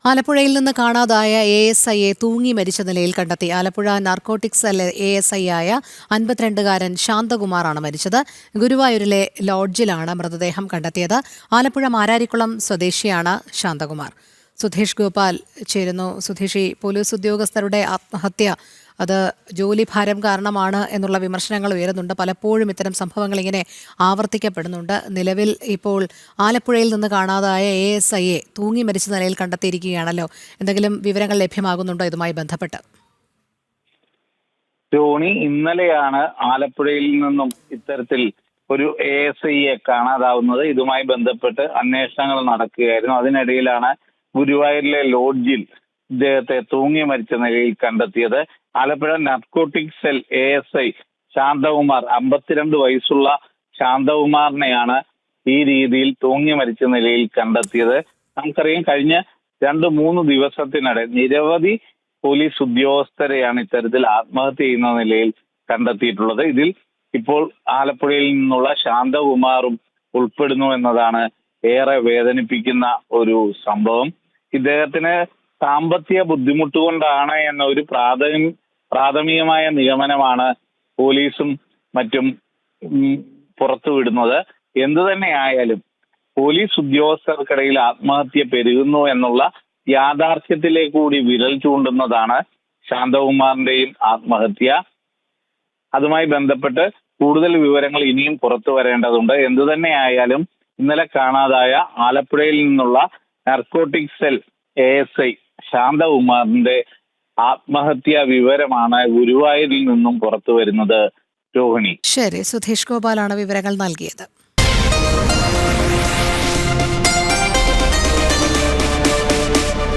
ആലപ്പുഴയിൽ നിന്ന് കാണാതായ ASIയെ തൂങ്ങി മരിച്ച നിലയിൽ കണ്ടെത്തി. ആലപ്പുഴ നാർക്കോട്ടിക് സെൽ ASI ആയ 52-കാരൻ ശാന്തകുമാറാണ് മരിച്ചത്. ഗുരുവായൂരിലെ ലോഡ്ജിലാണ് മൃതദേഹം കണ്ടെത്തിയത്. ആലപ്പുഴ മാരാരിക്കുളം സ്വദേശിയാണ് ശാന്തകുമാർ. സുധീഷ് ഗോപാൽ ചേരുന്നു. സുധീഷ്, പോലീസ് ഉദ്യോഗസ്ഥരുടെ ആത്മഹത്യ അത് ജോലിഭാരം കാരണമാണ് എന്നുള്ള വിമർശനങ്ങൾ ഉയരുന്നുണ്ട്. പലപ്പോഴും ഇത്തരം സംഭവങ്ങൾ ഇങ്ങനെ ആവർത്തിക്കപ്പെടുന്നുണ്ട്. നിലവിൽ ഇപ്പോൾ ആലപ്പുഴയിൽ നിന്ന് കാണാതായ ASIയെ തൂങ്ങി മരിച്ച നിലയിൽ കണ്ടെത്തിയിരിക്കുകയാണല്ലോ. എന്തെങ്കിലും വിവരങ്ങൾ ലഭ്യമാകുന്നുണ്ടോ ഇതുമായി ബന്ധപ്പെട്ട്? ടോണി, ഇന്നലെയാണ് ആലപ്പുഴയിൽ നിന്നും ഇത്തരത്തിൽ ഒരു ASIയെ കാണാതാവുന്നത്. ഇതുമായി ബന്ധപ്പെട്ട് അന്വേഷണങ്ങൾ നടക്കുകയായിരുന്നു. അതിനിടയിലാണ് ഗുരുവായൂരിലെ ലോഡ്ജിൽ ഇദ്ദേഹത്തെ തൂങ്ങി മരിച്ച നിലയിൽ കണ്ടെത്തിയത്. Alappuzha narcotic cell ASI Shanthakumar, 52 വയസ്സുള്ള ശാന്തകുമാറിനെയാണ് ഈ രീതിയിൽ തൂങ്ങി മരിച്ച നിലയിൽ കണ്ടെത്തിയത്. നമുക്കറിയാം, കഴിഞ്ഞ 2-3 ദിവസത്തിനിടെ നിരവധി പോലീസ് ഉദ്യോഗസ്ഥരെയാണ് ഇത്തരത്തിൽ ആത്മഹത്യ ചെയ്യുന്ന നിലയിൽ കണ്ടെത്തിയിട്ടുള്ളത്. ഇതിൽ ഇപ്പോൾ ആലപ്പുഴയിൽ നിന്നുള്ള ശാന്തകുമാറും ഉൾപ്പെടുന്നു എന്നതാണ് ഏറെ വേദനിപ്പിക്കുന്ന ഒരു സംഭവം. ഇദ്ദേഹത്തിന് സാമ്പത്തിക ബുദ്ധിമുട്ട് കൊണ്ടാണ് എന്ന ഒരു പ്രാഥമികമായ നിഗമനമാണ് പോലീസും മറ്റും പുറത്തുവിടുന്നത്. എന്തു തന്നെയായാലും പോലീസ് ഉദ്യോഗസ്ഥർക്കിടയിൽ ആത്മഹത്യ പെരുകുന്നു എന്നുള്ള യാഥാർത്ഥ്യത്തിലേക്ക് കൂടി വിരൽ ചൂണ്ടുന്നതാണ് ശാന്തകുമാറിന്റെയും ആത്മഹത്യ. അതുമായി ബന്ധപ്പെട്ട് കൂടുതൽ വിവരങ്ങൾ ഇനിയും പുറത്തു വരേണ്ടതുണ്ട്. എന്തു തന്നെയായാലും ഇന്നലെ കാണാതായ ആലപ്പുഴയിൽ നിന്നുള്ള നാർക്കോട്ടിക് സെൽ ASI ശാന്തകുമാറിന്റെ ആത്മഹത്യാ വിവരമാണ് ഗുരുവായൂരിൽ നിന്നും പുറത്തു വരുന്നത്. രോഹിണി. ശരി, സുധീഷ് ഗോപാലാണ് വിവരങ്ങൾ നൽകിയത്.